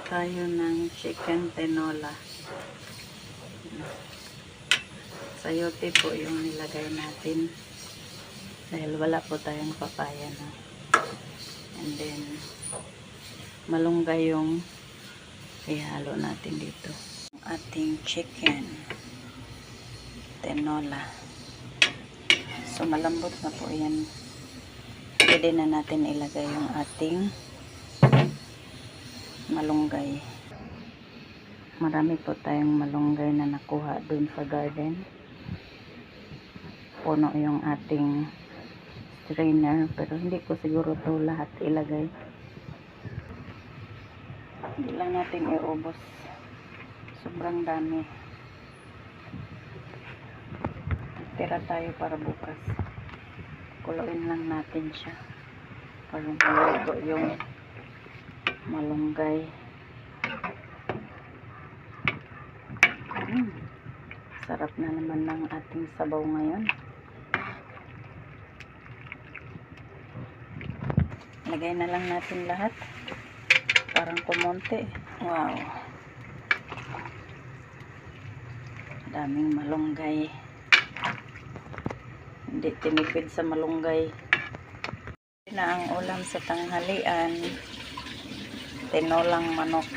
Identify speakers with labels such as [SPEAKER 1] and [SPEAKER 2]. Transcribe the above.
[SPEAKER 1] tayo ng chicken tinola. Sayote po yung nilagay natin dahil wala po tayong papaya na. And then malunggay yung ihalo natin dito. Ating chicken tinola. So malambot na po yan. Pwede na natin ilagay yung ating malunggay. Marami po tayong malunggay na nakuha dun sa garden. Puno yung ating strainer, pero hindi ko siguro to lahat ilagay. Hindi lang natin iubos. Sobrang dami. Tira tayo para bukas. Kuluin lang natin siya para maluto yung malunggay. Sarap na naman ng ating sabaw ngayon. Lagay na lang natin lahat. Parang kumonte. Wow. Daming malunggay. Hindi tinipid sa malunggay. Na ang ulam sa tanghalian, tinolang manok.